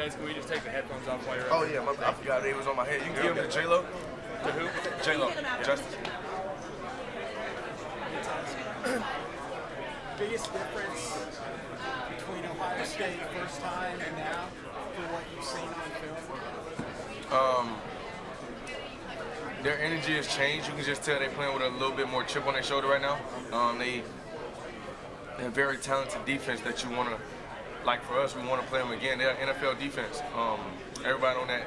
minutes. Can we just take the headphones off while you're Oh yeah, I forgot they was on my head. You can give them to J-Lo. To who? J-Lo, Justin. Biggest difference between Ohio State first time and now for what you've seen on film? Their energy has changed. You can just tell they're playing with a little bit more chip on their shoulder right now. They're very talented defense that you want to, like for us, we want to play them again. They're NFL defense. Everybody on that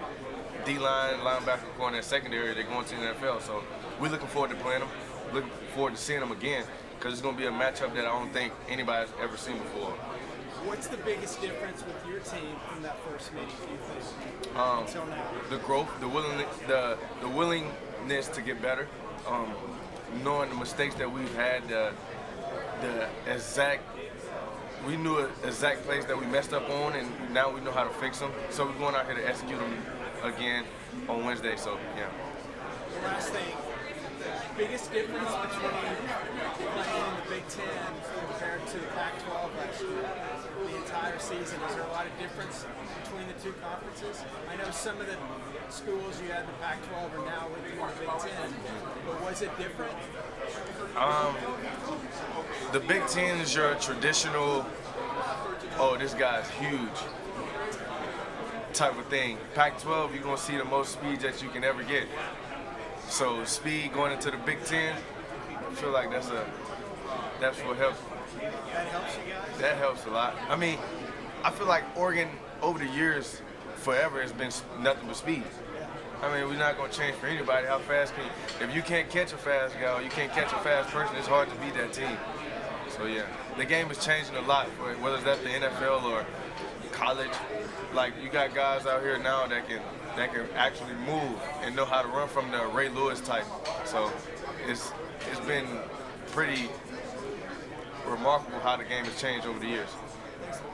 D-line, linebacker, core, in that secondary, they're going to the NFL. So we're looking forward to playing them. Looking forward to seeing them again because it's going to be a matchup that I don't think anybody's ever seen before. What's the biggest difference with your team from that first meeting, do you think, until now? The growth, the willingness to get better, knowing the mistakes that we've had, we knew exact plays that we messed up on, and now we know how to fix them. So we're going out here to execute them again on Wednesday. So yeah. The last thing, biggest difference between playing in the Big Ten compared to the Pac-12 last year, the entire season? Is there a lot of difference between the two conferences? I know some of the schools you had in the Pac-12 are now living in the Big Ten, but was it different? The Big Ten is your traditional, oh, this guy's huge type of thing. Pac-12, you're going to see the most speed that you can ever get. So speed going into the Big Ten, I feel like that's what helps. That helps you guys? That helps a lot. I mean, I feel like Oregon over the years, forever, has been nothing but speed. I mean, we're not going to change for anybody. How fast can you? If you can't catch a fast guy, you can't catch a fast person, it's hard to beat that team. So yeah, the game is changing a lot, whether it's at the NFL or college. Like you got guys out here now that can actually move and know how to run from the Ray Lewis type. So it's been pretty remarkable how the game has changed over the years.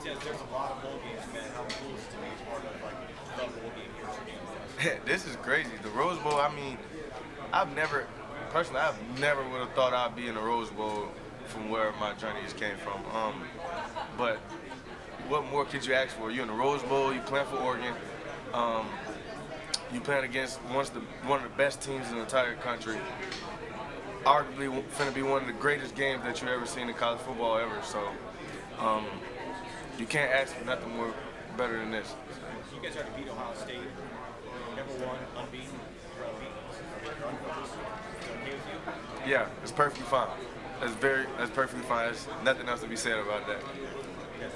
There's a lot of bowl games, man. How cool is it to be part of like the bowl game here for games? This is crazy. The Rose Bowl, I mean, I've never would have thought I'd be in the Rose Bowl from where my journeys came from. But what more could you ask for? You're in the Rose Bowl, you playing for Oregon, you playing against one of the best teams in the entire country. Arguably finna be one of the greatest games that you've ever seen in college football ever. So you can't ask for nothing more better than this. You guys already beat Ohio State, number one, unbeaten. You're unbeaten. You're unbeaten. Is it okay with you? Yeah, it's perfectly fine. That's perfectly fine. There's nothing else to be said about that.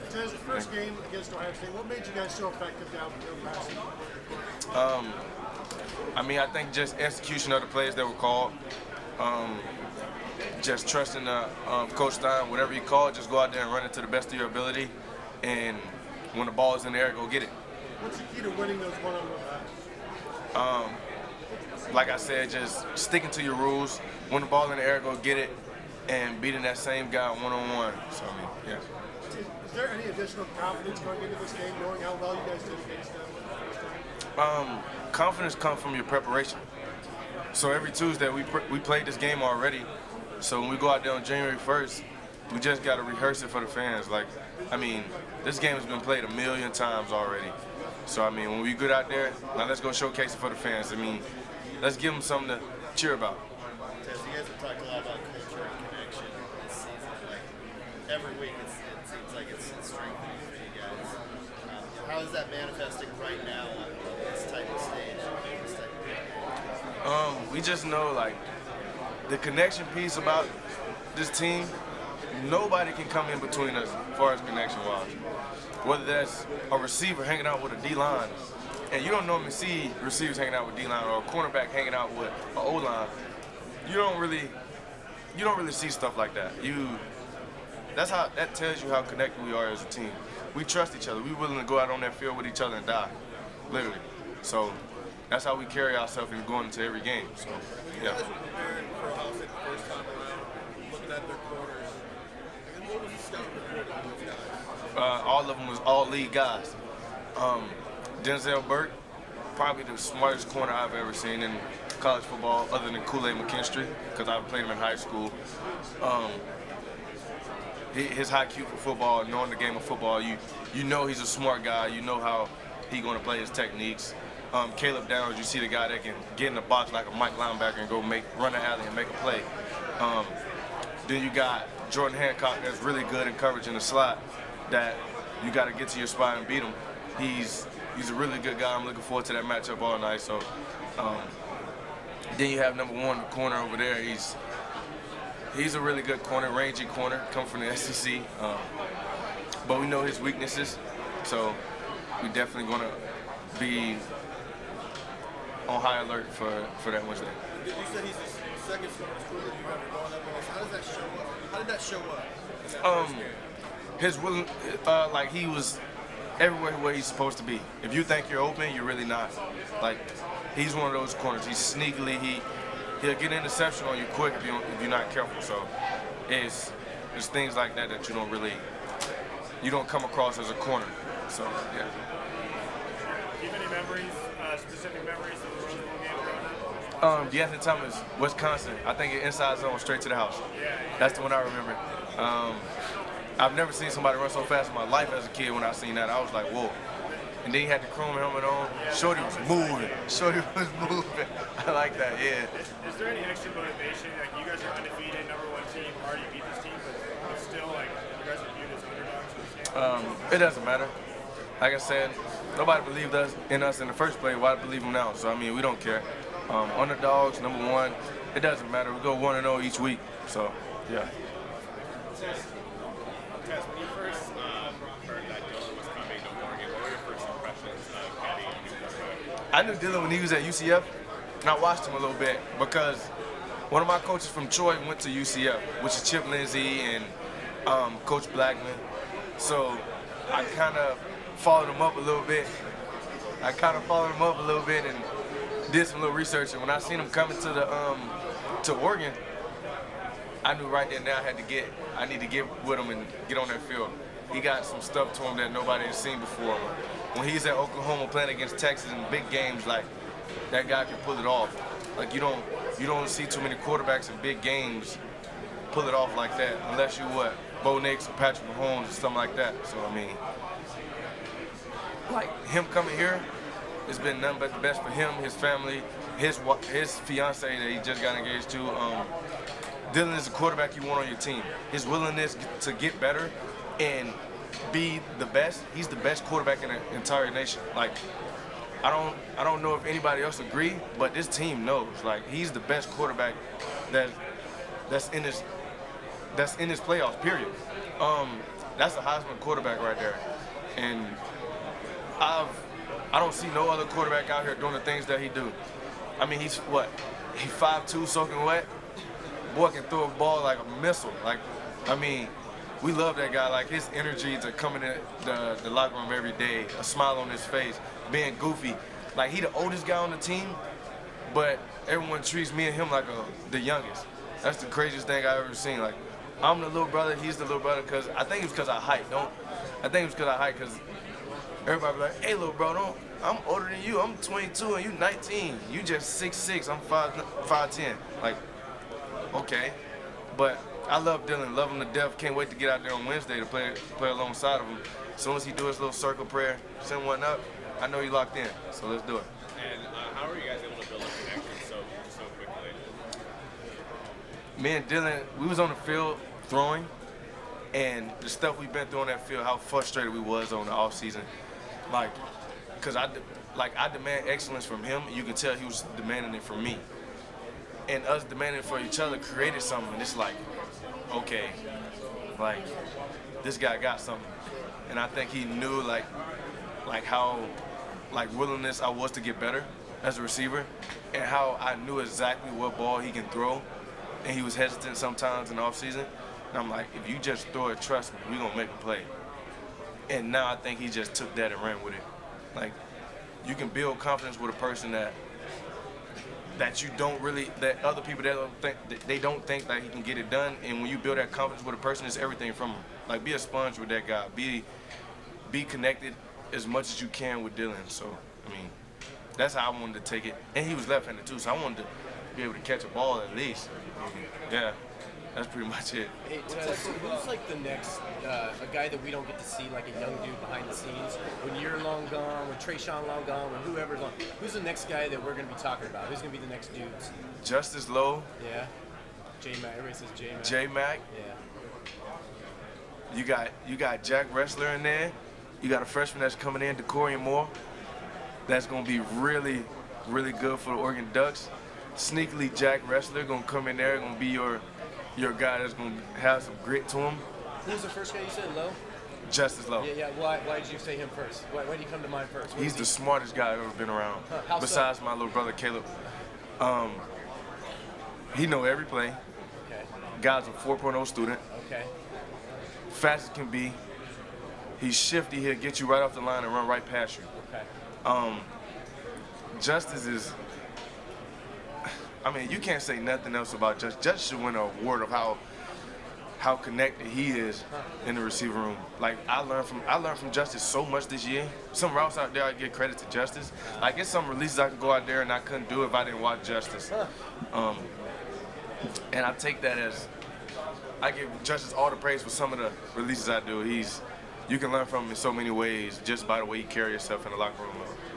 Tez, the first game against Ohio State, what made you guys so effective down the passing? I mean, I think just execution of the plays that were called. Just trusting Coach Stein, whatever he called, just go out there and run it to the best of your ability. And when the ball is in the air, go get it. What's the key to winning those one-on-one matches? Like I said, just sticking to your rules. When the ball in the air, go get it, and beating that same guy one-on-one. So, I mean, yeah. Is there any additional confidence going into this game, knowing how well you guys did against them the first time? Confidence comes from your preparation. So every Tuesday, we played this game already. So when we go out there on January 1st, we just got to rehearse it for the fans. Like, I mean, this game has been played 1 million times already. So, I mean, when we get out there, now let's go showcase it for the fans. I mean, let's give them something to cheer about. Tez, you guys have talked a lot about culture and connection this season. Like, every week it seems like it's strengthening for you guys. How is that manifesting right now on this type of stage, this type of game? We just know, like, the connection piece about this team, nobody can come in between us as far as connection-wise. Whether that's a receiver hanging out with a D-line, and you don't normally see receivers hanging out with D-line or a cornerback hanging out with an O-line. You don't really see stuff like that. That tells you how connected we are as a team. We trust each other. We're willing to go out on that field with each other and die, literally. So that's how we carry ourselves in going into every game. So, yeah. You guys were preparing for Ohio State the first time around, looking at their corners. And what was the scout report on those guys? All of them was all-league guys. Denzel Burke, probably the smartest corner I've ever seen in college football, other than Kool-Aid McKinstry, because I played him in high school. His IQ for football, knowing the game of football, you know he's a smart guy. You know how He's going to play his techniques. Caleb Downs, you see the guy that can get in the box like a Mike linebacker and go run the alley and make a play. Then you got Jordan Hancock that's really good in coverage in the slot that you got to get to your spot and beat him. He's a really good guy. I'm looking forward to that matchup all night. So then you have number one, the corner over there. He's a really good corner, rangy corner, come from the SEC. But we know his weaknesses, so we definitely going to be on high alert for that Wednesday. You said he's the second smartest quarterback you ever gone up against. How does that show up? How did that show up in that first game? His willing, like he was everywhere where he's supposed to be. If you think you're open, you're really not. Like he's one of those corners. He's sneakily he'll get an interception on you quick if you're not careful. So it's things like that that you don't come across as a corner. So yeah. Do you have any memories, specific memories of the Rose Bowl game growing up? DeAnthony Thomas, Wisconsin. I think it inside zone straight to the house. That's the one I remember. I've never seen somebody run so fast in my life as a kid. When I seen that, I was like, whoa. And then he had the chrome helmet on. Shorty was moving. I like that, yeah. Is there any extra motivation? Like, you guys are undefeated, #1 team, already beat this team, but still, like, you guys are viewed as underdogs in this game? It doesn't matter. Like I said, nobody believed in us in the first place. Why believe them now? So, I mean, we don't care. Underdogs, #1, it doesn't matter. We go 1-0 each week. So, yeah. Tez, when you first heard that Dylan was coming to Oregon, what were your first impressions of getting a new quarterback? I knew Dylan when he was at UCF, and I watched him a little bit because one of my coaches from Troy went to UCF, which is Chip Lindsey and Coach Blackman. So I kind of followed him up a little bit. And did some little research. And when I seen him coming to Oregon, I knew right then and there I need to get with him and get on that field. He got some stuff to him that nobody had seen before. When he's at Oklahoma playing against Texas in big games, like that guy can pull it off. Like you don't see too many quarterbacks in big games pull it off like that, unless you Bo Nix or Patrick Mahomes or something like that. So I mean, like him coming here, it's been nothing but the best for him, his family, his fiance that he just got engaged to. Dylan is a quarterback you want on your team. His willingness to get better and be the best. He's the best quarterback in the entire nation. Like, I don't know if anybody else agree, but this team knows. Like, he's the best quarterback that's in this playoffs. Period. That's a Heisman quarterback right there, and I don't see no other quarterback out here doing the things that he do. I mean, he's 5'2", soaking wet. Boy can throw a ball like a missile. Like, I mean, we love that guy. Like his energy to coming in the locker room every day, a smile on his face, being goofy. Like he the oldest guy on the team, but everyone treats me and him like the youngest. That's the craziest thing I've ever seen. Like I'm the little brother, he's the little brother. Cause I think it's because I height. Cause everybody be like, hey, little bro, I'm older than you. I'm 22 and you 19. You just 6'6". I'm 5'10". Like. Okay, but I love Dylan, love him to death. Can't wait to get out there on Wednesday to play alongside of him. As soon as he do his little circle prayer, send one up, I know he locked in. So let's do it. And how are you guys able to build a connection so quickly? Me and Dylan, we was on the field throwing, and the stuff we've been through on that field, how frustrated we was on the off season, like, cause I demand excellence from him. You can tell he was demanding it from me. And us demanding for each other created something. And it's like, okay, like this guy got something. And I think he knew like how willingness I was to get better as a receiver, and how I knew exactly what ball he can throw. And he was hesitant sometimes in the offseason. And I'm like, if you just throw it, trust me, we're gonna make a play. And now I think he just took that and ran with it. Like, you can build confidence with a person that other people that don't think that he can get it done. And when you build that confidence with a person, it's everything from him. Like, be a sponge with that guy. Be connected as much as you can with Dylan. So, I mean, that's how I wanted to take it. And he was left-handed too, so I wanted to be able to catch a ball at least. Yeah, that's pretty much it. Hey, who's like the next, a guy that we don't get to see, like a young dude behind the scenes? When you're long gone, when with Trayshawn long gone, with whoever's on, who's the next guy that we're going to be talking about? Who's going to be the next dudes? Justice Lowe. Yeah. J-Mac. Everybody says J-Mac. J-Mac. Yeah. You got Jack Wrestler in there. You got a freshman that's coming in, Decorian Moore. That's going to be really, really good for the Oregon Ducks. Sneakily, Jack Wrestler going to come in there, going to be your guy that's going to have some grit to him. Who was the first guy you said, Lowe? Justice Lowe. Yeah. Why did you say him first? Why did he come to mind first? He's the smartest guy I've ever been around. How besides so? my little brother, Caleb. He know every play. Okay. Guy's a 4.0 student. Okay. Fast as can be. He's shifty. He'll get you right off the line and run right past you. Okay. Justice is, I mean, you can't say nothing else about Justice. Justice should win an award of how connected he is in the receiver room. Like I learned from Justice so much this year. Some routes out there I give credit to Justice. Like it's some releases I could go out there and I couldn't do if I didn't watch Justice. And I take that as I give Justice all the praise for some of the releases I do. You can learn from him in so many ways just by the way you carry yourself in the locker room.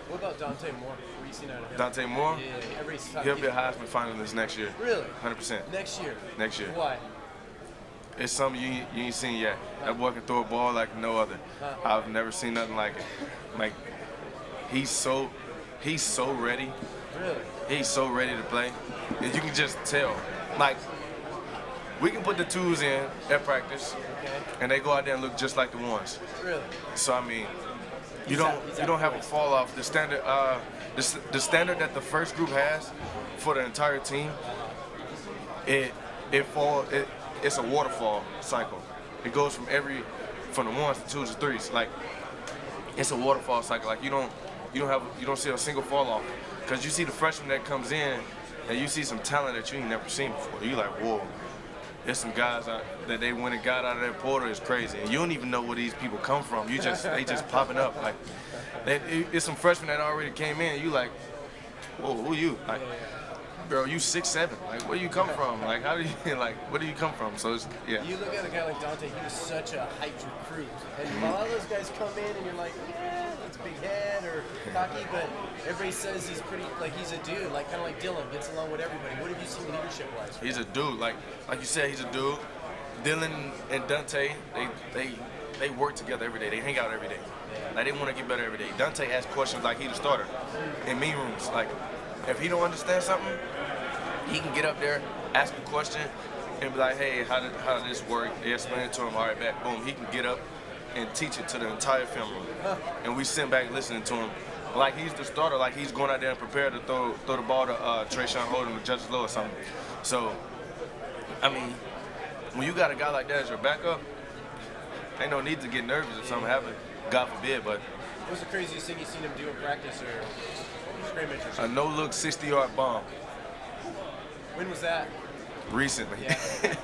What about Dante Moore? What you seen out of him? Dante Moore? Yeah. He'll be a Heisman finalist next year. Really? 100%. Next year? Next year. Why? It's something you ain't seen yet. That boy can throw a ball like no other. I've never seen nothing like it. Like he's so ready. Really? He's so ready to play. And you can just tell. Like we can put the twos in at practice, and they go out there and look just like the ones. Really? So I mean, you don't have a fall off. The standard the standard that the first group has for the entire team, it's a waterfall cycle. It goes from the ones to twos to threes. Like it's a waterfall cycle. Like you don't see a single fall off, because you see the freshman that comes in and you see some talent that you ain't never seen before. You like, whoa, there's some guys that they went and got out of that portal is crazy, and you don't even know where these people come from. They just popping up. Like it's some freshmen that already came in. You like, whoa, who you? Like, girl, you 6'7". Like, where you come from? Like, how do you where do you come from? So it's, yeah. You look at a guy like Dante. He was such a hyped recruit, and a lot of those guys come in, and you're like, yeah, he's big head or cocky, but everybody says he's pretty, like he's a dude, like kind of like Dylan, gets along with everybody. What have you seen leadership-wise? He's a dude. Like you said, he's a dude. Dylan and Dante, they work together every day. They hang out every day. Like they want to get better every day. Dante asks questions like he's the starter in meeting rooms. Like if he don't understand something, he can get up there, ask a question, and be like, hey, how did this work? They explain it to him. All right, back, boom. He can get up and teach it to the entire film room, and we sit back listening to him. Like he's the starter, like he's going out there and prepared to throw the ball to Trayshawn Holden or Justice Lowe or something. So, I mean, when you got a guy like that as your backup, ain't no need to get nervous if something happens. God forbid, but. What was the craziest thing you seen him do in practice or scrimmage or something? A no-look 60-yard bomb. When was that? Recently. Yeah.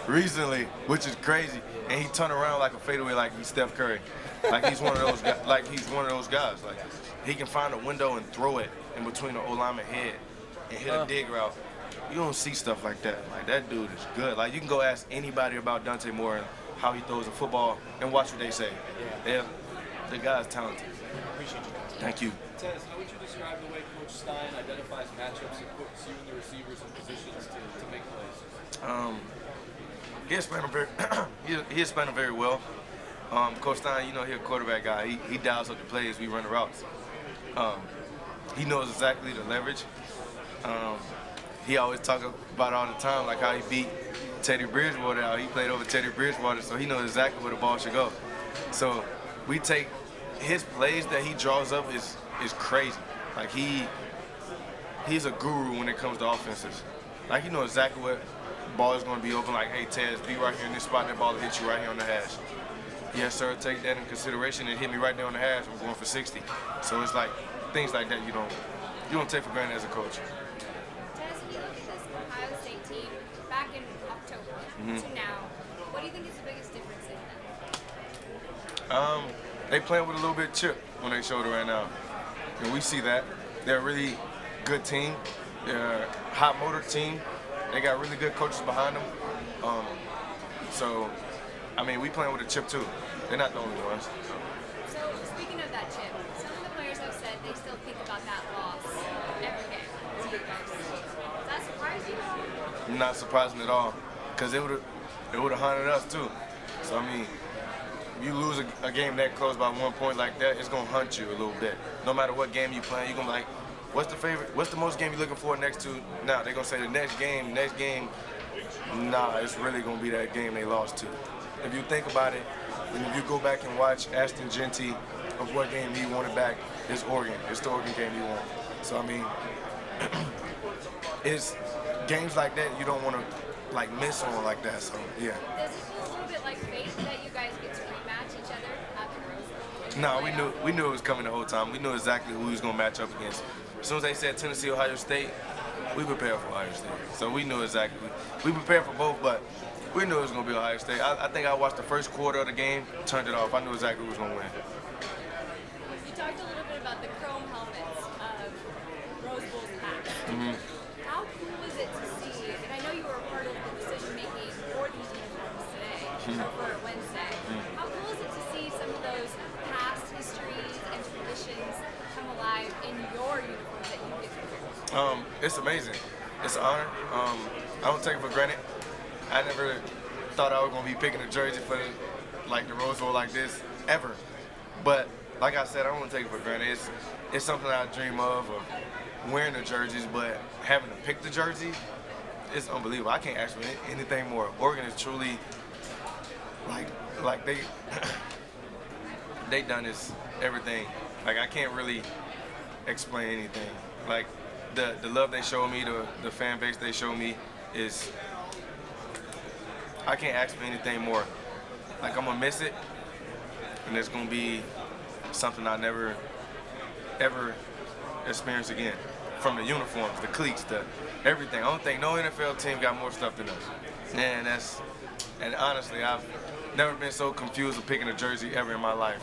Recently, which is crazy. And he turned around like a fadeaway like he's Steph Curry. Like he's one of those guys. Like he can find a window and throw it in between the O-lineman head and hit a dig route. You don't see stuff like that. Like that dude is good. Like you can go ask anybody about Dante Moore and how he throws a football and watch what they say. Yeah. The guy's talented. Appreciate you guys. Thank you. Tez, how would you describe the way Coach Stein identifies matchups and puts you and the receivers in positions to make plays? He explained them he explained them very well. Coach Stein, you know, he's a quarterback guy. He dials up the plays. We run the routes. He knows exactly the leverage. He always talk about all the time, like how he beat Teddy Bridgewater out. He played over Teddy Bridgewater, so he knows exactly where the ball should go. So we take his plays that he draws up is crazy. Like he's a guru when it comes to offenses. Like he knows exactly what ball is going to be open. Like, hey Tez, be right here in this spot. That ball will hit you right here on the hash. Yes, sir. Take that in consideration and hit me right there on the hash. I'm going for 60. So it's like things like that you don't take for granted as a coach. Tez, when you look at this Ohio State team back in October to now, what do you think is the biggest difference in them? They playing with a little bit of chip on their shoulder right now. And we see that. They're a really good team. They're a hot motor team. They got really good coaches behind them. So, I mean, we playing with a chip too. They're not the only ones. So, speaking of that chip, some of the players have about that loss every game to you guys. Does that surprise you at all? Not surprising at all, because it would have haunted us too. So I mean, you lose a game that close by 1 point like that, it's gonna hunt you a little bit. No matter what game you play, you're gonna be like, what's the most game you're looking for next to? Now they're gonna say the next game. Nah, it's really gonna be that game they lost to. If you think about it, and if you go back and watch Ashton Genty of what game he wanted back, it's Oregon. It's the Oregon game he won. So I mean, it's games like that you don't want to like miss on like that. So yeah. Does it feel a little bit like fate that you guys get to rematch each other at the Rose Bowl? No, we knew it was coming the whole time. We knew exactly who we was gonna match up against. As soon as they said Tennessee, Ohio State, we prepared for Ohio State. So we knew exactly. We prepared for both, but we knew it was gonna be Ohio State. I think I watched the first quarter of the game, turned it off. I knew exactly who was gonna win. You talked a little bit about the chrome helmets of Rose Bowl's past. How cool is it to see, and I know you were a part of the decision making for these uniforms today, or for Wednesday. How cool is it to see some of those past histories and traditions come alive in your uniforms that you get to wear? It's amazing. It's an honor. I don't take it for granted. I never thought I was gonna be picking a jersey for like the Rose Bowl like this ever. But like I said, I don't take it for granted. It's something I dream of wearing the jerseys, but having to pick the jersey, it's unbelievable. I can't ask for anything more. Oregon is truly like they done this everything. Like I can't really explain anything. Like the love they show me, the fan base they show me is, I can't ask for anything more. Like I'm gonna miss it, and it's gonna be something I never ever experience again. From the uniforms, the cleats, the everything. I don't think no NFL team got more stuff than us. And honestly, I've never been so confused with picking a jersey ever in my life.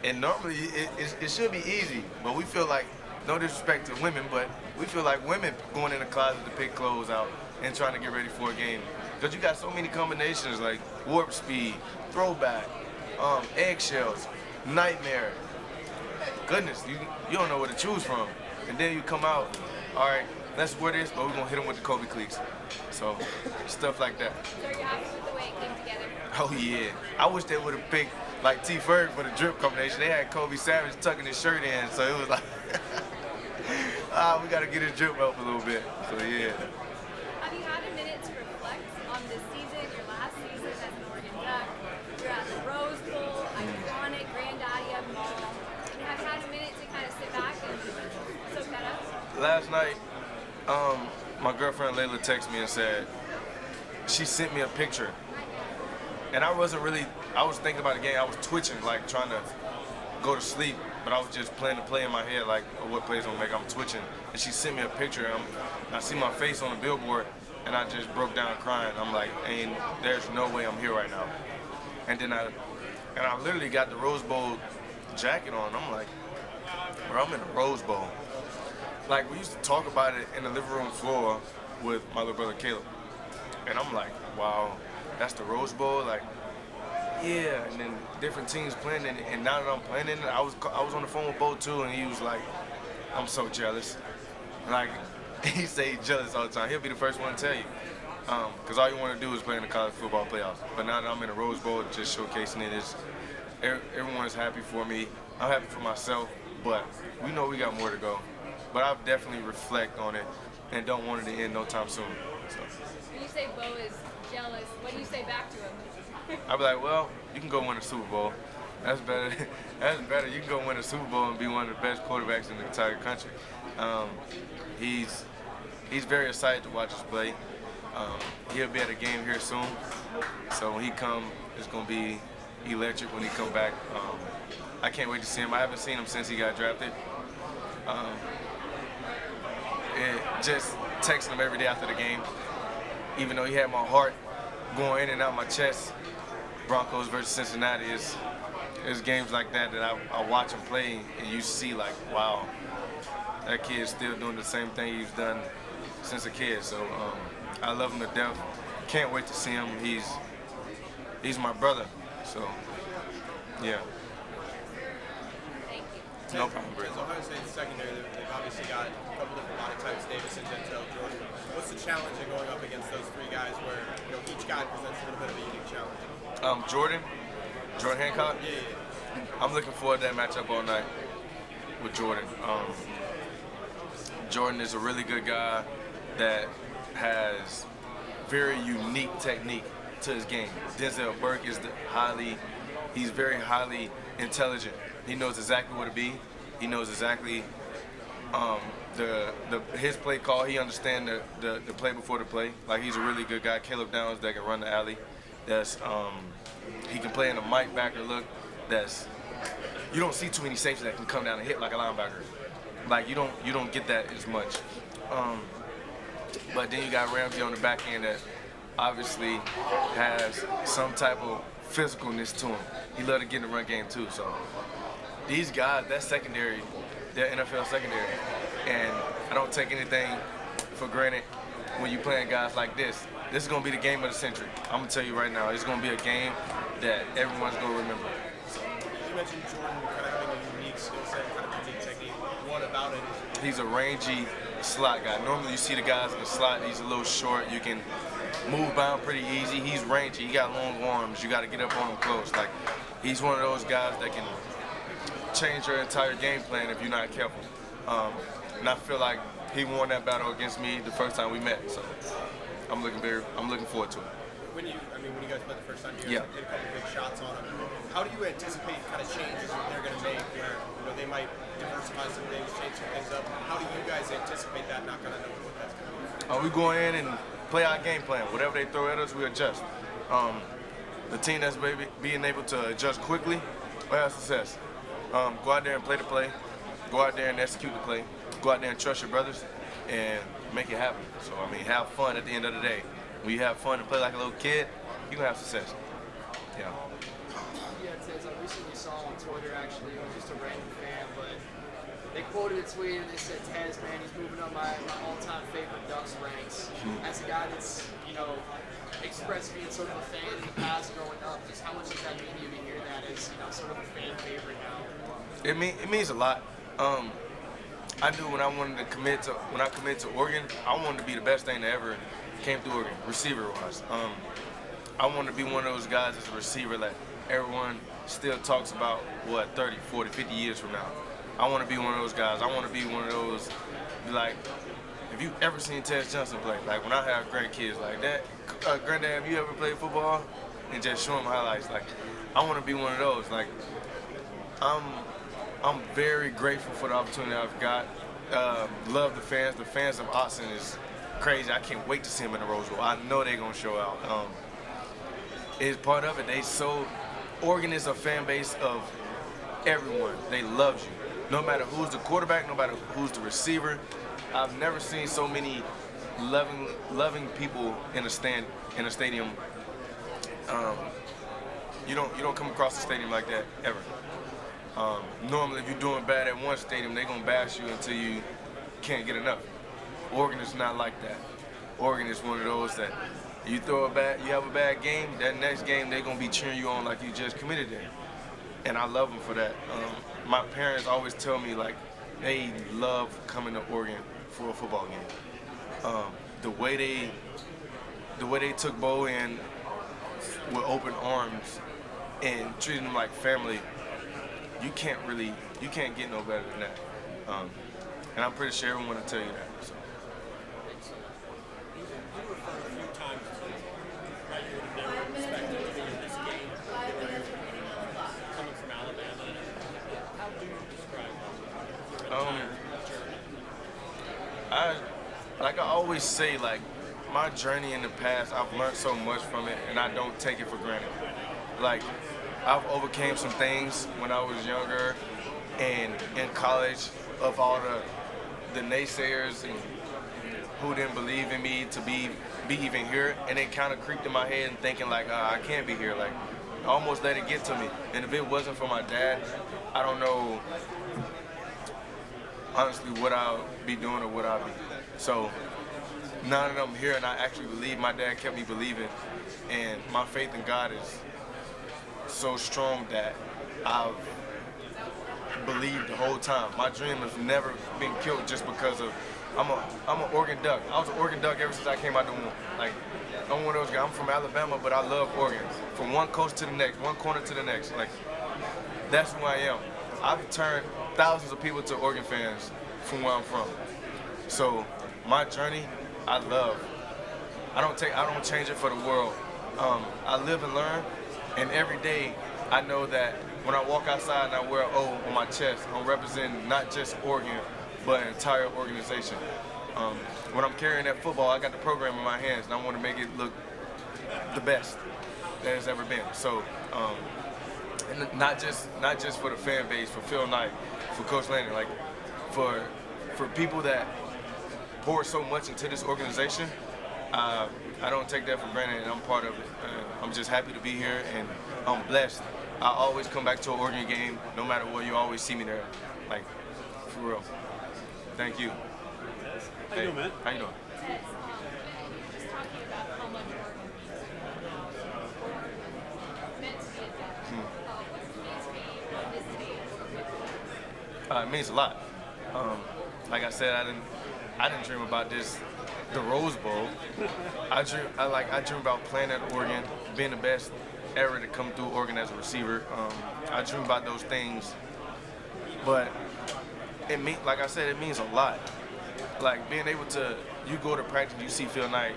And normally it should be easy, but we feel like, no disrespect to women, but we feel like women going in the closet to pick clothes out and trying to get ready for a game. Because you got so many combinations like warp speed, throwback, eggshells, nightmare. Goodness, you don't know what to choose from. And then you come out, all right, let's wear this, but we're gonna hit them with the Kobe cleats. So, stuff like that. So are you happy with the way it came together? Oh yeah. I wish they would have picked like T. Ferg for the drip combination. They had Kobe Savage tucking his shirt in, so it was like, we gotta get his drip up a little bit. So yeah. Have you had a minute to reflect on this season, your last season as an Oregon Duck? You're at the Rose Bowl, iconic Granddaddy of them all. And have you had a minute to kind of sit back and soak that up? Last night, my girlfriend Layla texted me and said, she sent me a picture. And I was thinking about the game. I was twitching, like trying to go to sleep, but I was just playing the play in my head, like what plays gonna make. I'm twitching. And she sent me a picture, and I see my face on the billboard, and I just broke down crying. I'm like, there's no way I'm here right now. And then I literally got the Rose Bowl jacket on. I'm like, bro, I'm in the Rose Bowl. Like, we used to talk about it in the living room floor with my little brother Caleb. And I'm like, wow, that's the Rose Bowl? Like, yeah. And then different teams playing in it. And now that I'm playing in it, I was on the phone with Bo too, and he was like, I'm so jealous. Like, he say he's jealous all the time. He'll be the first one to tell you. Because all you want to do is play in the college football playoffs. But now that I'm in the Rose Bowl, just showcasing it, everyone's happy for me. I'm happy for myself, but we know we got more to go. But I'll definitely reflect on it and don't want it to end no time soon. So. When you say Bo is jealous, what do you say back to him? I'll be like, well, you can go win a Super Bowl. That's better. That's better. You can go win a Super Bowl and be one of the best quarterbacks in the entire country. He's very excited to watch us play. He'll be at a game here soon. So when he come, it's going to be electric when he come back. I can't wait to see him. I haven't seen him since he got drafted. Just texting him every day after the game. Even though he had my heart going in and out my chest, Broncos versus Cincinnati is games like that I watch him play, and you see like, wow, that kid is still doing the same thing he's done since a kid. So I love him to death. Can't wait to see him. He's my brother. So yeah. Thank you. No problem, Brett. Ohio State's secondary, they've obviously got a couple different body types, Davis and Denzel Jordan. What's the challenge in going up against those three guys where each guy presents a little bit of a unique challenge? Jordan Hancock. Yeah. I'm looking forward to that matchup all night with Jordan. Jordan is a really good guy that has very unique technique to his game. Denzel Burke is he's very highly intelligent. He knows exactly what to be. He knows exactly his play call. He understands the play before the play. Like, he's a really good guy. Caleb Downs that can run the alley. He can play in a Mike backer look. You don't see too many safeties that can come down and hit like a linebacker. Like, you don't get that as much. But then you got Ramsey on the back end that obviously has some type of physicalness to him. He loves to get in the run game too. So these guys, that secondary, they're NFL secondary. And I don't take anything for granted when you're playing guys like this. This is going to be the game of the century. I'm going to tell you right now, it's going to be a game that everyone's going to remember. You mentioned Jordan kind of having a unique skill set, kind of unique technique. What about it? He's a rangy slot guy. Normally you see the guys in the slot, he's a little short. You can move bound pretty easy. He's rangy. He got long arms. You got to get up on him close. Like, he's one of those guys that can change your entire game plan if you're not careful. And I feel like he won that battle against me the first time we met. So I'm looking forward to it. When you guys played the first time, you guys hit a couple big shots on him. How do you anticipate kind of changes that they're going to make where they might diversify some things, change some things up? How do you guys anticipate that, not kind of knowing what that's going to be? We go in and play our game plan. Whatever they throw at us, we adjust. The team that's being able to adjust quickly will have success. Go out there and play the play. Go out there and execute the play. Go out there and trust your brothers and make it happen. So, have fun at the end of the day. When you have fun and play like a little kid, you're going to have success. Yeah. Yeah, Tez, I recently saw on Twitter, actually, it was just a random fan, but they quoted a tweet and they said, Tez, man, he's moving up my all-time favorite Ducks ranks. As a guy that's, expressed being sort of a fan in the past growing up, just how much does that mean to you to hear that as, sort of a fan favorite now? It means a lot. I knew when I committed to Oregon, I wanted to be the best thing that ever came through Oregon, receiver-wise. I wanted to be one of those guys as a receiver that everyone still talks about, 30, 40, 50 years from now. I want to be one of those guys. I want to be one of those, like, have you ever seen Tez Johnson play? Like, when I have grandkids like that, Granddad, have you ever played football? And just show them highlights. Like, I want to be one of those. Like, I'm very grateful for the opportunity I've got. Love the fans. The fans of Austin is crazy. I can't wait to see them in the Rose Bowl. I know they're going to show out. It's part of it. Oregon is a fan base of everyone. They love you. No matter who's the quarterback, no matter who's the receiver. I've never seen so many loving people in a stadium. You don't come across a stadium like that ever. Normally, if you're doing bad at one stadium, they're gonna bash you until you can't get enough. Oregon is not like that. Oregon is one of those that you have a bad game, that next game they're gonna be cheering you on like you just committed it. And I love them for that. My parents always tell me, like, they love coming to Oregon for a football game. The way they took Bo in with open arms and treating them like family, you can't get no better than that. And I'm pretty sure everyone will tell you that. So. You referred a few times to right here today, respecting this game, coming from Alabama. How do you describe your entire journey? I always say, like, my journey in the past, I've learned so much from it, and I don't take it for granted. Like, I've overcame some things when I was younger and in college of all the naysayers and who didn't believe in me to be even here, and it kind of creeped in my head and thinking, like, I can't be here. Like, I almost let it get to me. And if it wasn't for my dad, I don't know, honestly, what I'll be doing or what I'll be. So now that I'm here and I actually believe, my dad kept me believing, and my faith in God is so strong that I've believed the whole time. My dream has never been killed just because of I'm an Oregon Duck. I was an Oregon Duck ever since I came out the womb. Like, I'm one of those guys. I'm from Alabama, but I love Oregon. From one coast to the next, one corner to the next. Like, that's who I am. I've turned thousands of people to Oregon fans from where I'm from. So my journey, I love. I don't change it for the world. I live and learn, and every day I know that when I walk outside and I wear an O on my chest, I'm representing not just Oregon, but an entire organization. When I'm carrying that football, I got the program in my hands, and I want to make it look the best that it's ever been. So, and not just for the fan base, for Phil Knight, for Coach Landry, like for people that pour so much into this organization. I don't take that for granted, and I'm part of it. I'm just happy to be here, and I'm blessed. I always come back to an Oregon game, no matter what. You always see me there, like, for real. Thank you. How you doing, man? How you doing? Tez, just talking about how much work meant to be a Duck. What's the mean to be on this team? It means a lot. Like I said, I didn't dream about this, the Rose Bowl. I dream about playing at Oregon, being the best ever to come through Oregon as a receiver. I dream about those things, but like I said, it means a lot. Like being able to, you go to practice, you see Phil Knight,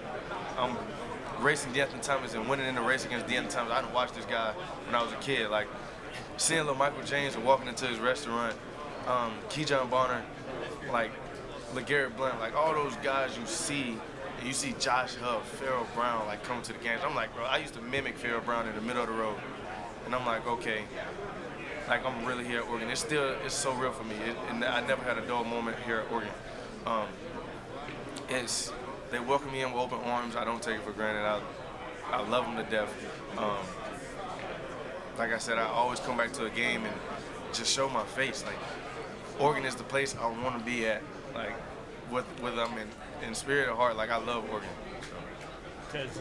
racing D'Anthony Thomas and winning in the race against D'Anthony Thomas. I done watched this guy when I was a kid. Like seeing little Michael James and walking into his restaurant, Keyshawn Bonner, like LeGarrette Blount, like all those guys you see, and you see Josh Huff, Farrell Brown, like coming to the games. I'm like, bro, I used to mimic Farrell Brown in the middle of the road, and I'm like, okay, like I'm really here at Oregon. It's so real for me. And I never had a dull moment here at Oregon. They welcome me in with open arms. I don't take it for granted. I love them to death. Like I said, I always come back to a game and just show my face. Like Oregon is the place I want to be at. Like with them in spirit or heart. Like I love Oregon. Tez,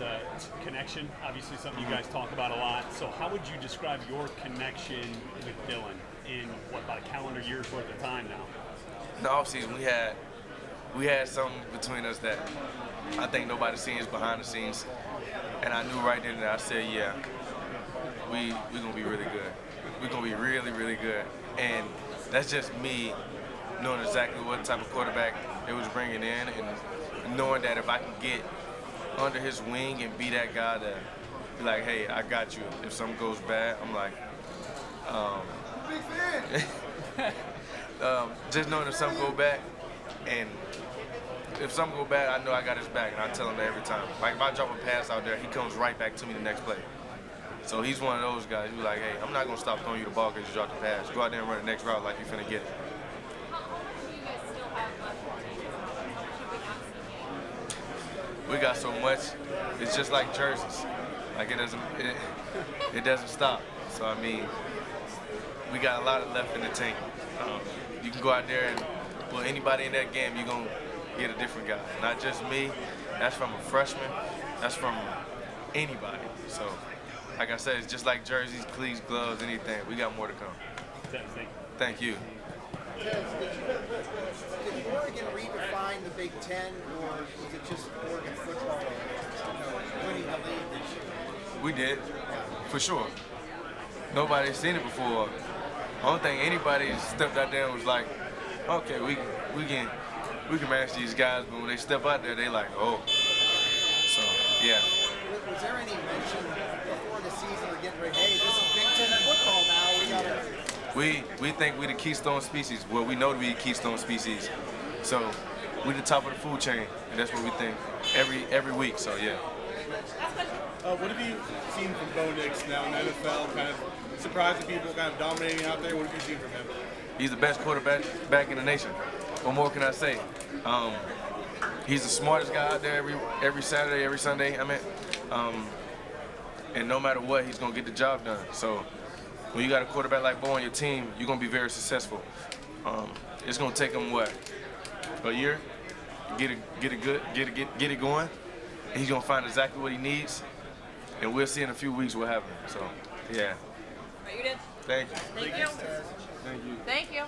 connection, obviously something you guys talk about a lot. So how would you describe your connection with Dylan in about a calendar year's worth of time now? In the offseason, we had something between us that I think nobody's seen is behind the scenes. And I knew right then that I said, yeah, we're going to be really good. We're going to be really, really good. And that's just me knowing exactly what type of quarterback it was bringing in and knowing that if I can get under his wing and be that guy to be like, hey, I got you. If something goes bad, I'm like, just knowing if something go bad, and if something go bad, I know I got his back, and I tell him that every time. Like if I drop a pass out there, he comes right back to me the next play. So he's one of those guys who's like, hey, I'm not gonna stop throwing you the ball because you dropped the pass. Go out there and run the next route like you finna get it. How much do you guys still have left for you? Should we not see it? We got so much. It's just like jerseys. Like it doesn't stop. So I mean, we got a lot left in the tank. You can go out there and put anybody in that game, you're gonna get a different guy. Not just me. That's from a freshman. That's from anybody. So, like I said, it's just like jerseys, cleats, gloves, anything. We got more to come. Thank you. Did Oregon redefine the Big Ten, or was it just Oregon football winning the league this year? We did, for sure. Nobody's seen it before. I don't think anybody stepped out there and was like, okay, we can match these guys, but when they step out there, they like, oh. So, yeah. Was there any mention before the season or getting ready, hey, this is Big Ten football now, we gotta... We think we the keystone species. Well, we know to be the keystone species. So, we the top of the food chain, and that's what we think every week, so yeah. What have you seen from Bo Nix now in the NFL, kind of surprising people, kind of dominating out there? What have you seen from him? He's the best quarterback back in the nation. What more can I say? He's the smartest guy out there every Saturday, every Sunday, and no matter what, he's going to get the job done. So when you got a quarterback like Bo on your team, you're going to be very successful. It's going to take him, what, a year? Get it going. And he's going to find exactly what he needs. And we'll see in a few weeks what happens. So, yeah. Are you good? Thank you. Thank you. Thank you. Thank you.